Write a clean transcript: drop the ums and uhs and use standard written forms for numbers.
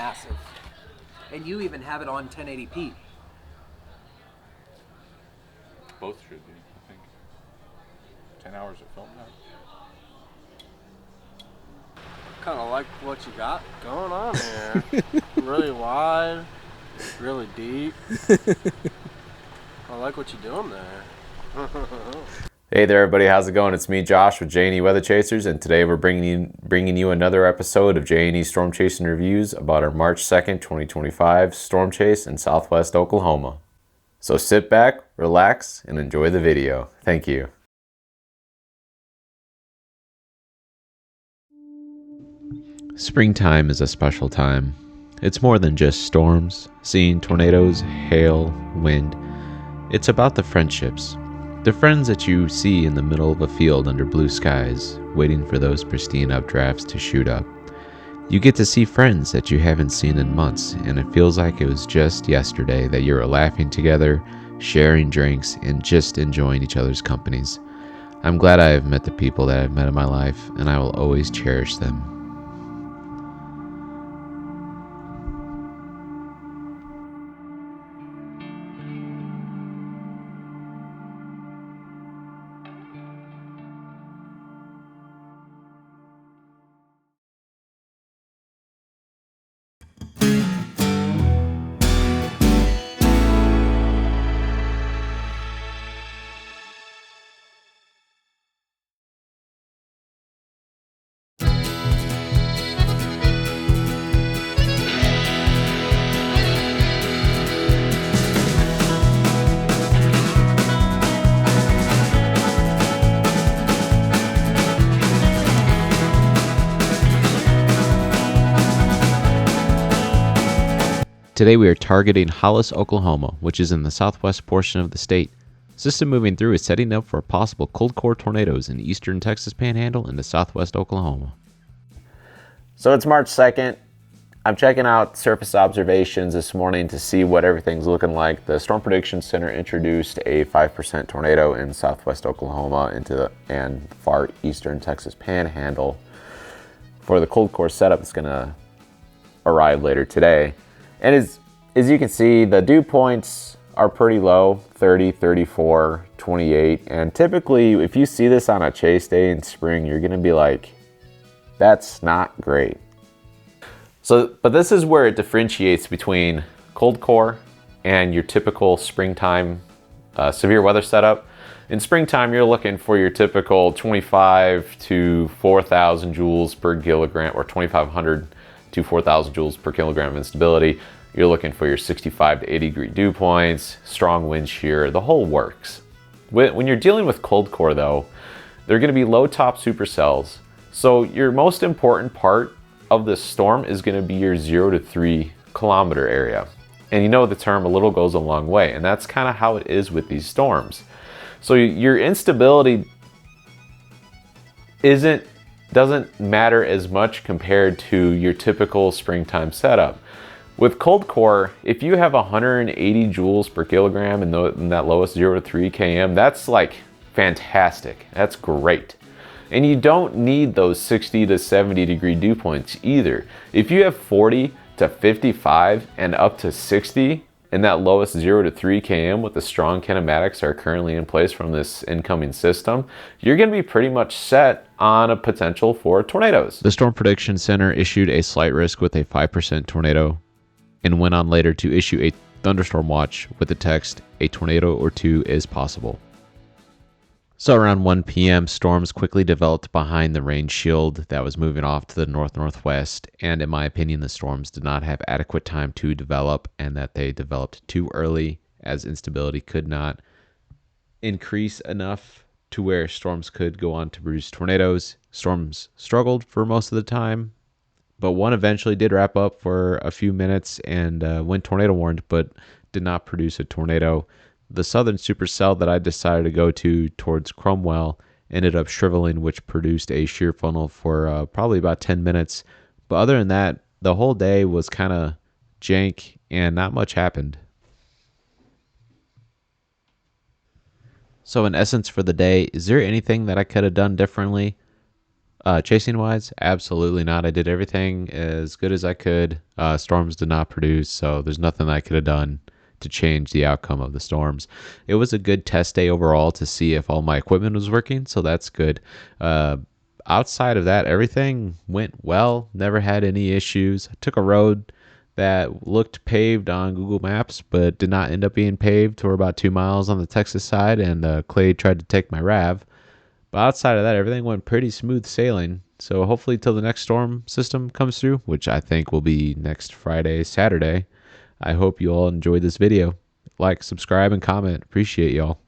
massive. And you even have it on 1080p. Both should be, I think. 10 hours of film now. Kind of like what you got going on here. Really wide, really deep. I like what you're doing there. Hey there, everybody. How's it going? It's me, Josh, with J&E Weather Chasers, and today we're bringing you another episode of J&E Storm Chasing Reviews about our March 2nd, 2025 storm chase in southwest Oklahoma. So sit back, relax, and enjoy the video. Thank you. Springtime is a special time. It's more than just storms, seeing tornadoes, hail, wind. It's about the friendships. The friends that you see in the middle of a field under blue skies, waiting for those pristine updrafts to shoot up. You get to see friends that you haven't seen in months, and it feels like it was just yesterday that you were laughing together, sharing drinks, and just enjoying each other's companies. I'm glad I have met the people that I've met in my life, and I will always cherish them. Today we are targeting Hollis, Oklahoma, which is in the southwest portion of the state. System moving through is setting up for possible cold core tornadoes in eastern Texas Panhandle into southwest Oklahoma. So it's March 2nd. I'm checking out surface observations this morning to see what everything's looking like. The Storm Prediction Center introduced a 5% tornado in southwest Oklahoma and far eastern Texas Panhandle. For the cold core setup, it's going to arrive later today. And as you can see, the dew points are pretty low, 30, 34, 28. And typically, if you see this on a chase day in spring, you're going to be like, that's not great. But this is where it differentiates between cold core and your typical springtime severe weather setup. In springtime, you're looking for your typical 25 to 4,000 joules per kilogram, or 2,500 to 4,000 joules per kilogram of instability. You're looking for your 65 to 80 degree dew points, strong wind shear, the whole works. When you're dealing with cold core though, they're going to be low top supercells. So your most important part of this storm is going to be your 0 to 3 kilometer area. And you know the term, a little goes a long way, and that's kind of how it is with these storms. So your instability doesn't matter as much compared to your typical springtime setup. With cold core, if you have 180 joules per kilogram in that lowest 0 to 3 km, that's like fantastic. That's great. And you don't need those 60 to 70 degree dew points either. If you have 40 to 55 and up to 60 in that lowest 0 to 3 km with the strong kinematics that are currently in place from this incoming system, you're going to be pretty much set on a potential for tornadoes. The Storm Prediction Center issued a slight risk with a 5% tornado and went on later to issue a thunderstorm watch with the text, "A tornado or two is possible." So around 1 p.m., storms quickly developed behind the rain shield that was moving off to the north-northwest, and in my opinion, the storms did not have adequate time to develop, and that they developed too early, as instability could not increase enough to where storms could go on to produce tornadoes. Storms struggled for most of the time, but one eventually did wrap up for a few minutes and went tornado warned, but did not produce a tornado. The southern supercell that I decided to go to towards Cromwell ended up shriveling, which produced a shear funnel for probably about 10 minutes. But other than that, the whole day was kind of jank and not much happened. So in essence for the day, is there anything that I could have done differently? Chasing wise, absolutely not. I did everything as good as I could. Storms did not produce, so there's nothing I could have done to change the outcome of the storms. It was a good test day overall to see if all my equipment was working, so that's good. Outside of that, everything went well. Never had any issues. I took a road that looked paved on Google Maps, but did not end up being paved. We're about 2 miles on the Texas side, and Clay tried to take my RAV. But outside of that, everything went pretty smooth sailing. So hopefully till the next storm system comes through, which I think will be next Friday, Saturday. I hope you all enjoyed this video. Like, subscribe, and comment. Appreciate y'all.